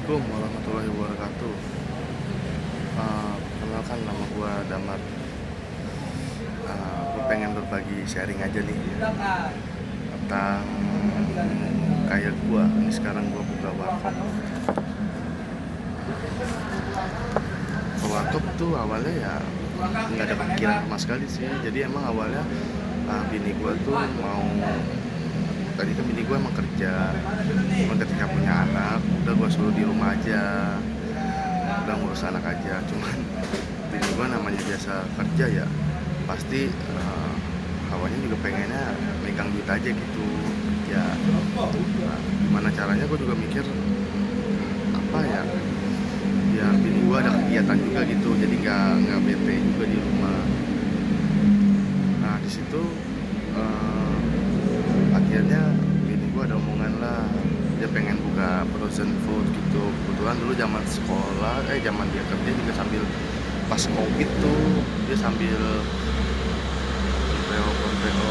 Assalamualaikum warahmatullahi wabarakatuh. Perkenalkan, nama gua Damar. Gue pengen berbagi sharing aja nih tentang kayak gua. Ini sekarang gua buka warkop. Warkop tuh awalnya ya nggak ada pikiran sama sekali sih. Jadi emang awalnya bini gua tuh mau, tadi kan bini gua emang kerja. Cuman ketika punya anak, udah gua suruh di rumah aja, udah ngurus anak aja. Cuman bini gua namanya biasa kerja ya, pasti awalnya juga pengennya megang duit aja gitu ya. Gimana caranya gue juga mikir apa ya, biar bini gue ada kegiatan juga gitu, jadi nggak bete juga di rumah. Nah di situ akhirnya bini gue ada omongan lah, dia pengen buka frozen food gitu. Kebetulan dulu zaman sekolah, zaman dia kerja juga sambil pas covid tuh, dia sambil konveo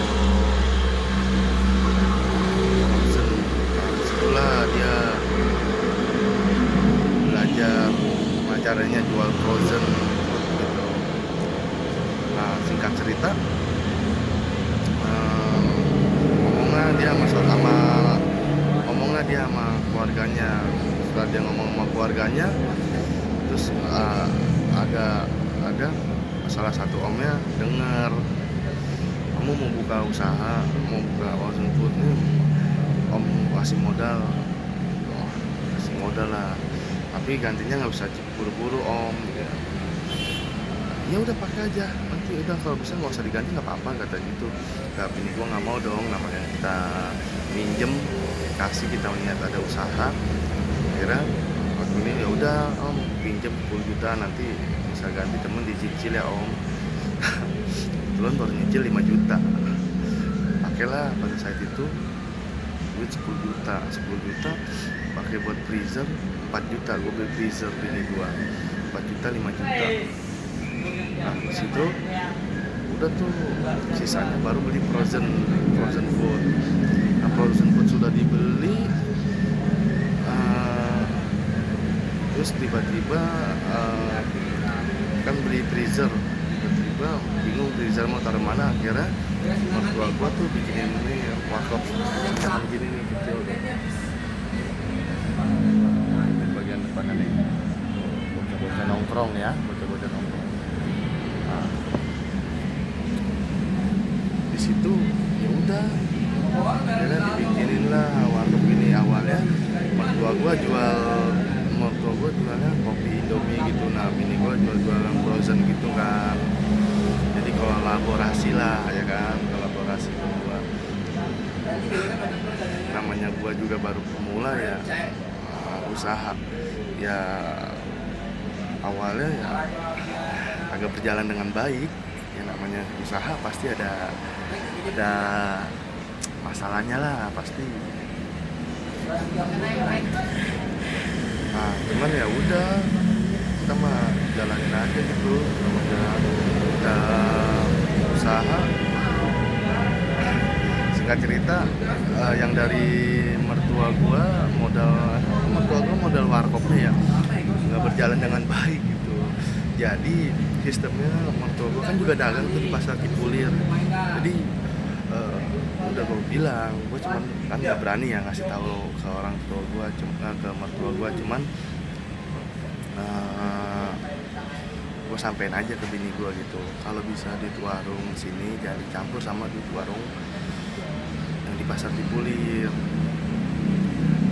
frozen. Nah disitulah dia belajar caranya jual frozen gitu. Nah singkat cerita, ngomongnya dia sama keluarganya. Setelah dia ngomong sama keluarganya, terus ada salah satu omnya dengar, kamu mau buka usaha, mau buka frozen food nih, om kasih modal. Oh, kasih modal lah, tapi gantinya nggak bisa buru-buru om. Ya udah pakai aja, nanti udah kalau bisa nggak usah diganti, nggak apa-apa kata gitu. Tapi ini gua nggak mau dong, namanya kita minjem kasih, kita niat ada usaha. Akhirnya waktu ini ya udah om pinjem 10 juta, nanti bisa ganti temen dicicil ya om. Kebetulan baru nyicil 5 juta. Pakailah pada saat itu duit 10 juta pakai buat freezer 4 juta. Gue beli freezer bini gua 4 juta 5 juta. Nah situ udah tuh, sisanya baru beli frozen food. Nah frozen food sudah dibeli, terus tiba-tiba kan beli freezer, tiba-tiba bingung freezer mau taruh mana. Akhirnya mertua gua tuh bikinin ini warkop jangan gini nih gitu. Ini bagian depannya nih, bocah-bocah nongkrong ya, bocah-bocah nongkrong. Nah, di situ ya udah, akhirnya dibikinin lah warkop ini. Awalnya mertua gua jualnya kopi Indomie gitu. Nah bini gua jualan frozen gitu kan. Jadi kolaborasi lah ya kan, kolaborasi berdua. Namanya gua juga baru pemula ya, usaha ya, awalnya ya agak berjalan dengan baik. Ya namanya usaha pasti ada masalahnya lah pasti. Nah cuman ya udah, kita mah jalanin aja gitu, namanya kita usaha. Singkat cerita, yang dari mertua gua modal warkopnya ya nggak berjalan dengan baik gitu. Jadi sistemnya mertua gua kan juga dagang tuh di pasar Cipulir. Jadi udah gue bilang, gue cuman kan nggak berani ya ngasih tahu ke orang tua gue, ke mertua gue. Cuman gue sampein aja ke bini gue gitu, kalau bisa duit warung sini jangan dicampur sama duit warung yang di pasar Cipulir.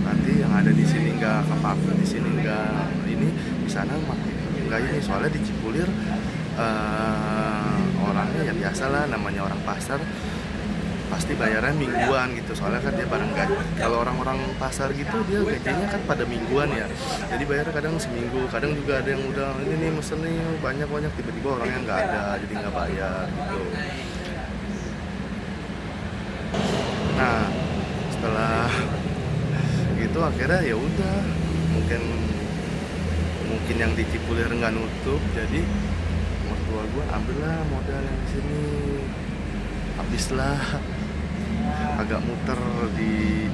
Nanti yang ada di sini nggak kepake, di sini nggak ini, di sana nggak ini. Soalnya di Cipulir orangnya ya biasa lah, namanya orang pasar pasti bayarnya mingguan gitu. Soalnya kan dia bareng gaji. Kalau orang-orang pasar gitu dia gajinya kan pada mingguan ya, jadi bayarnya kadang seminggu. Kadang juga ada yang udah ini nih mesen nih banyak, tiba-tiba orangnya nggak ada, jadi nggak bayar gitu. Nah setelah gitu akhirnya ya udah, mungkin yang di Cipulir nggak nutup, jadi mertua gue ambillah modal yang di sini, habislah agak muter di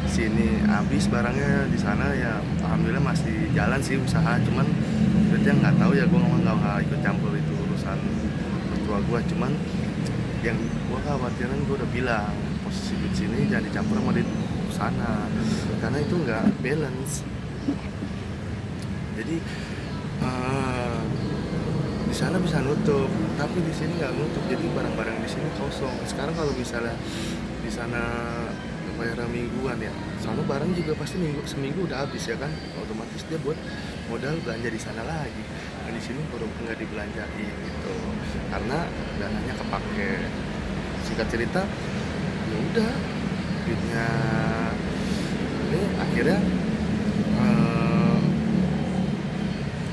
sini, habis barangnya di sana ya. Alhamdulillah masih jalan sih usaha, cuman berarti yang nggak tahu ya, gue nggak ikut campur itu urusan mertua gue. Cuman yang gue khawatiran, gue udah bilang posisi duit sini jangan dicampur sama duit sana, karena itu nggak balance. Jadi di sana bisa nutup, tapi di sini nggak nutup, jadi barang-barang di sini kosong. Sekarang kalau misalnya di sana bayaran mingguan ya, sana barang juga pasti seminggu udah habis ya kan, otomatis dia buat modal belanja di sana lagi. Nah di sini baru nggak dibelanjain gitu, karena dananya kepake. Singkat cerita, ya udah duitnya ini akhirnya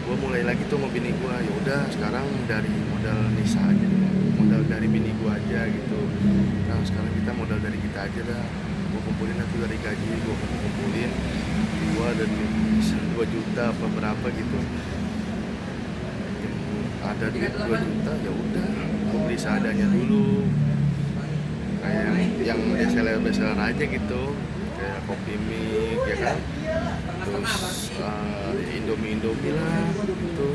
gue mulai lagi tuh sama bini gue. Ya udah sekarang dari modal Nisa aja, modal dari bini gue aja gitu. Nah sekarang kita modal dari kita aja dah. Gue kumpulin aku dari gaji, gue kumpulin 2 juta apa berapa gitu. Yang ada duit 2 juta, ya udah gue beli seadanya dulu, kayak yang bestseller aja gitu, kayak kopi mie ya kan, terus Indomie lah gitu.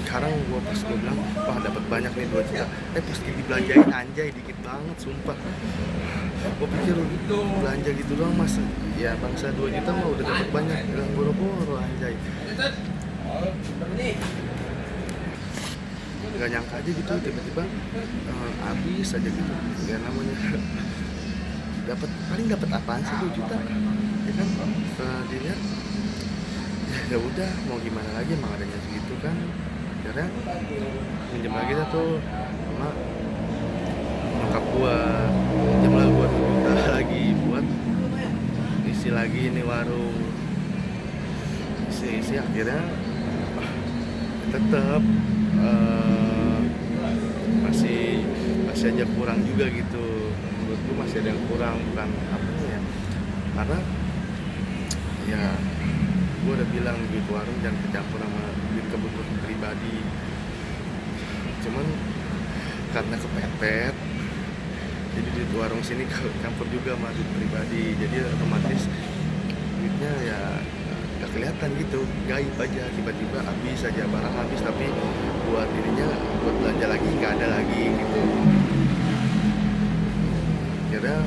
Sekarang gue bilang wah dapat banyak nih 2 juta, pas dibelanjain anjay dikit banget sumpah. Gue pikir belanja gitu doang mas, ya bangsa 2 juta mah udah dapat banyak, bilang boro-boro anjay. Gak nyangka aja gitu, tiba-tiba habis aja gitu. Ya namanya dapat apaan sih 2 juta ya kan. Dilihat ya udah mau gimana lagi, emang adanya segitu kan. Akhirnya pinjam lagi dah tuh sama nyokap gua, pinjam lah buat lagi buat isi lagi ini warung, isi akhirnya tetap masih aja kurang juga gitu. Menurutku masih ada yang kurang, bukan apa ya, karena ya gue udah bilang duit warung jangan kecampur sama duit kebutuhan pribadi. Cuman karena kepepet, jadi duit warung sini campur juga sama duit pribadi, jadi otomatis duitnya ya gak kelihatan gitu, gaib aja, tiba-tiba habis aja, barang habis tapi buat ininya, buat belanja lagi nggak ada lagi gitu. Kira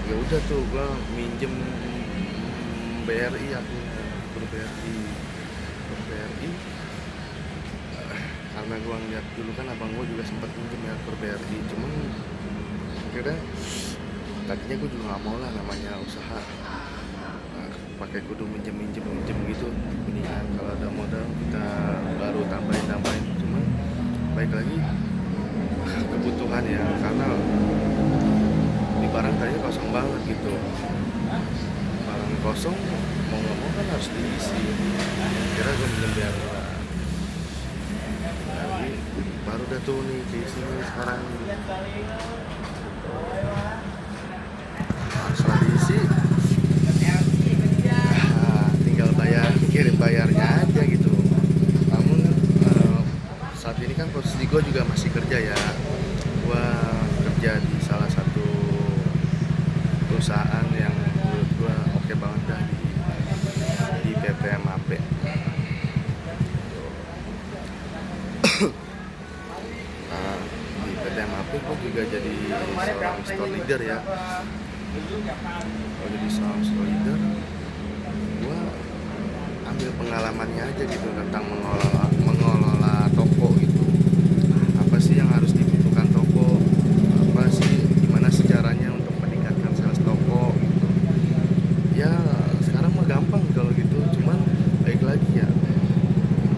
ya udah tuh gua minjem BRI, aku BRI karena gua ngeliat dulu kan abang gua juga sempat minjem ya BRI, cuman kira tadinya gua juga nggak mau lah namanya usaha pakai kudu minjem gitu. Mendingan kalau ada modal kita baru tambahin. Cuman baik lagi kebutuhan ya, karena di barang tadinya kosong banget gitu. Barang kosong mau nggak mau kan harus diisi. Kira gue minjem biar jadi baru dah tuh nih di sini sekarang. Setelah diisi kirim bayarnya aja gitu. Namun saat ini kan posisi gue juga masih kerja ya. Gue kerja di salah satu perusahaan yang menurut gue oke banget dah, di PT MAP. Nah, di PT MAP gue juga jadi seorang store leader ya. Kalau jadi seorang store leader, gue ambil pengalamannya aja gitu tentang mengelola toko gitu. Apa sih yang harus dibutuhkan toko, apa sih gimana sih caranya untuk meningkatkan sales toko gitu. Ya sekarang mah gampang kalau gitu, cuman baik lagi ya,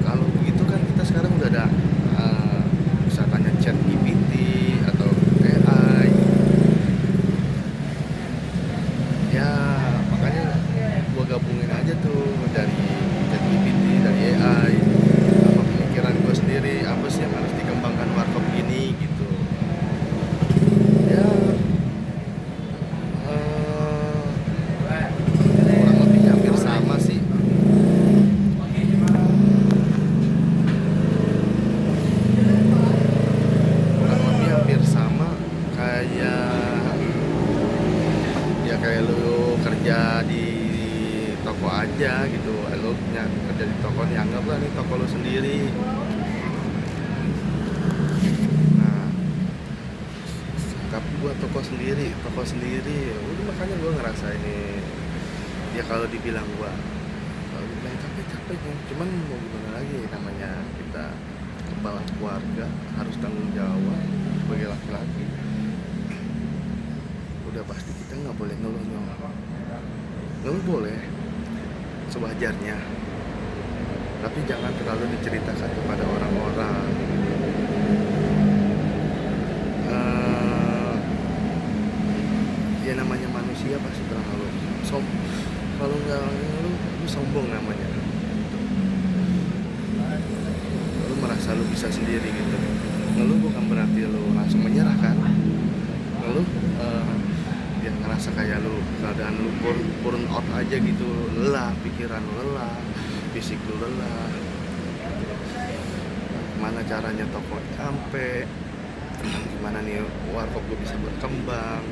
kalau begitu kan kita sekarang udah ada bisa tanya chat GPT atau AI ya. Makanya gua gabungin aja tuh dari ChatGPT, dari AI, toko aja gitu. Lo kerja di toko nih, anggaplah nih toko lo sendiri. Nah, tapi buat toko sendiri, udah makanya gue ngerasa ini ya kalau dibilang capek ya, cuman mau gimana lagi, namanya kita kepala keluarga harus tanggung jawab sebagai laki-laki. Udah pasti kita nggak boleh ngeluh. Ngeluh boleh sewajarnya, tapi jangan terlalu diceritakan kepada orang-orang. Ya namanya manusia pasti pernah ngeluh. Kalau nggak ngeluh, lu sombong namanya. Lu merasa lu bisa sendiri gitu. Ngeluh bukan berarti lu langsung menyerah kan. Ngeluh yang ngerasa kayak lu keadaan lu burn out aja gitu, lelah, pikiran lu lelah, fisik lu lelah. Gimana caranya toko sampai, gimana nih warkop gue bisa berkembang.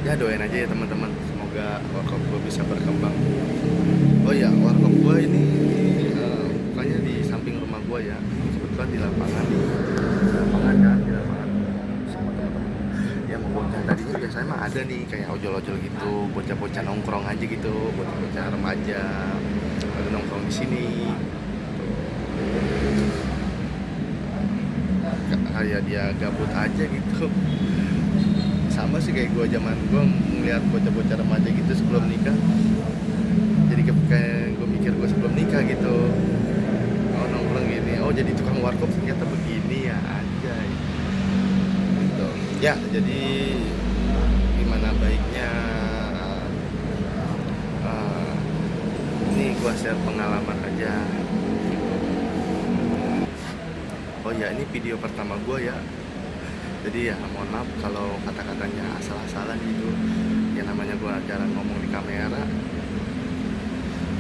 Ya doain aja ya teman-teman, semoga warkop gue bisa berkembang. Oh ya, warkop gue ini bukannya di samping rumah gue ya, kebetulan di lapangan sama teman-teman. Yang bocah tadinya biasanya mah ada nih kayak ojol-ojol gitu, bocah-bocah nongkrong aja gitu, bocah-bocah remaja ada nongkrong di sini. Kayak dia gabut aja gitu. Sama sih kayak gue zaman gue ngeliat bocah-bocah remaja gitu sebelum nikah. Jadi kayak gue mikir gue sebelum nikah gitu, oh nongkrong gini, oh jadi tukang warkop ternyata begini ya aja gitu. Ya jadi gimana baiknya ini gue share pengalaman aja gitu. Oh ya, ini video pertama gue ya, jadi ya mohon maaf kalau kata-katanya asal-asalan gitu. Ya namanya gue jarang ngomong di kamera,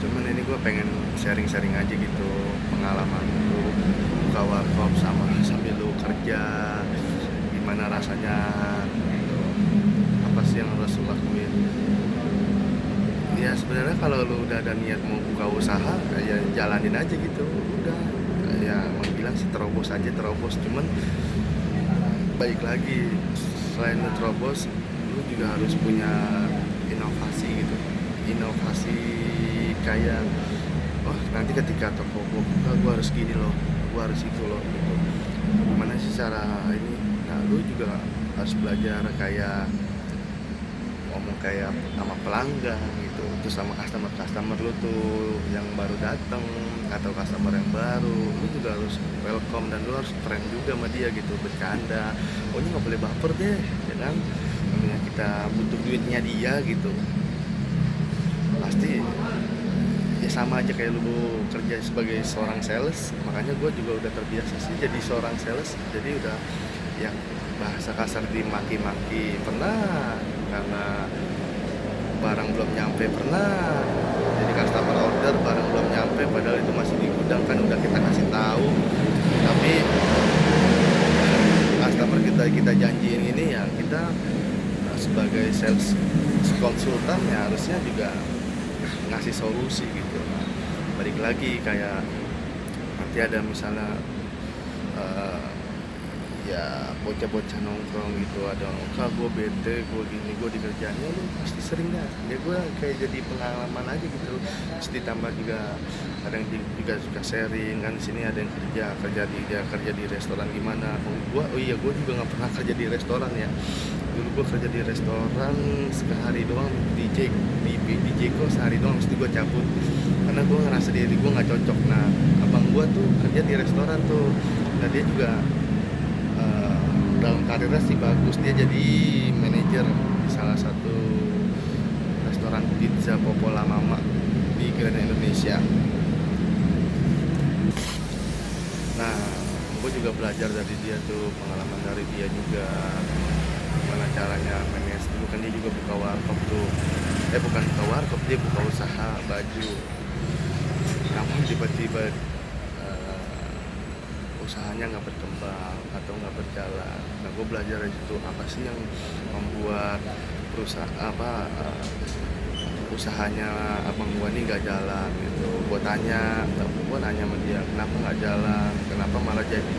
cuman ini gue pengen sharing-sharing aja gitu pengalaman lu buka warkop sama sambil lu kerja, gimana rasanya gitu. Apa sih yang harus lu lakuin. Ya sebenarnya kalau lu udah ada niat mau buka usaha ya jalanin aja gitu, udah ya mau bilang sih terobos, cuman baik lagi, selain lu terobos, lu juga harus punya inovasi gitu. Inovasi kayak, oh nanti ketika toko gue buka gue harus gini loh, gue harus itu loh gitu. Gimana sih cara ini? Nah lu juga harus belajar kayak ngomong kayak sama pelanggan gitu, terus sama customer lu tuh yang baru datang atau customer yang baru, lu juga harus welcome dan lu harus friend juga sama dia gitu, bercanda. Oh ini nggak boleh baper deh, ya kan? Namanya kita butuh duitnya dia gitu. Pasti ya sama aja kayak lu kerja sebagai seorang sales. Makanya gue juga udah terbiasa sih jadi seorang sales, jadi udah yang bahasa kasar dimaki-maki pernah, karena barang belum nyampe pernah. Jadi customer order barang belum nyampe padahal itu masih di gudang, kan udah kita kasih tahu, tapi customer kita janjiin ini ya kita sebagai sales konsultan ya harusnya juga ngasih solusi gitu. Balik lagi kayak nanti ada misalnya ya bocah-bocah nongkrong gitu, ada gue bete, gue gini, gue di kerjaannya, lu pasti sering dah ya. Gue kayak jadi pengalaman aja gitu, terus ditambah juga ada yang juga suka sharing kan. Di sini ada yang kerja di restoran gimana. Gue juga nggak pernah kerja di restoran ya. Dulu gue kerja di restoran sehari doang, di Jeko sehari doang, mesti gue cabut karena gue ngerasa diri gue nggak cocok. Nah abang gue tuh kerja di restoran tuh, nah dia juga dalam karirnya sih bagus, dia jadi manajer di salah satu restoran pizza Popola Mama di Grand Indonesia. Nah gue juga belajar dari dia tuh, pengalaman dari dia juga gimana caranya manage. Dulu kan dia juga buka warkop tuh, bukan buka warkop, dia buka usaha baju, namun tiba-tiba usahanya nggak berkembang atau nggak berjalan. Nah gue belajar dari situ, apa sih yang membuat perusahaan usahanya abang gua nih gak jalan gitu. Gua nanya sama dia kenapa nggak jalan, kenapa malah jadi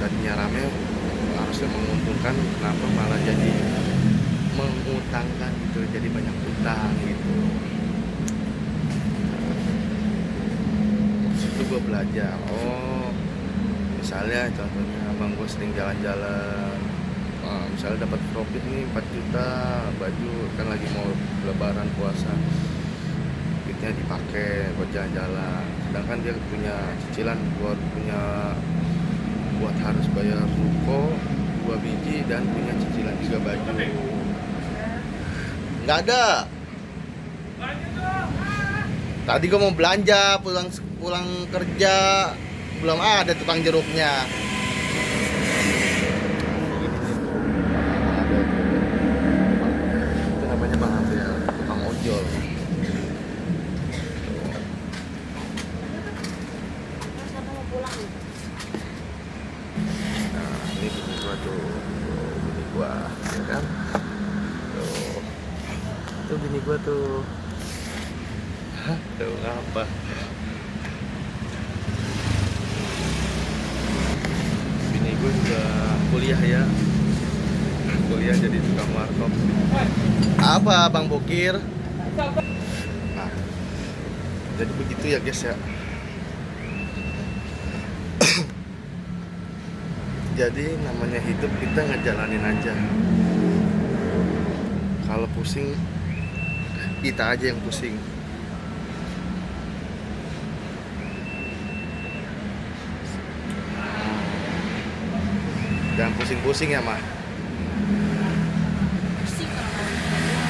tadinya rame harusnya menguntungkan, kenapa malah jadi mengutangkan gitu, jadi banyak utang gitu. Situ gue belajar, oh misalnya contohnya abang gue sering jalan-jalan, misalnya dapat profit nih 4 juta baju, kan lagi mau lebaran puasa, duitnya dipakai buat jalan-jalan, sedangkan dia punya cicilan buat harus bayar ruko 2 biji dan punya cicilan juga baju. Nggak ada. Tadi gue mau belanja, pulang kerja belum ada tukang jeruknya. Itu namanya Bang Abel, tukang ojol. Nah, ini bini gua tuh, bini gua, ya kan? Tuh, itu bini gua tuh. Hah, tuh apa? Bini gua juga kuliah ya, kuliah jadi tukang warkop. Apa Bang Bokir? Nah, jadi begitu ya guys ya. Jadi namanya hidup kita ngejalanin aja. Kalau pusing, kita aja yang pusing. Jangan pusing-pusing ya mah.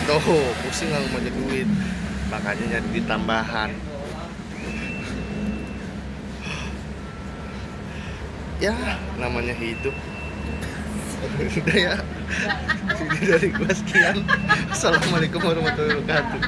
Tuh, pusing kalau mau jadi duit, makanya nyari duit tambahan. Ya, namanya hidup. Udah ya. Dari gua sekian. Assalamualaikum warahmatullahi wabarakatuh.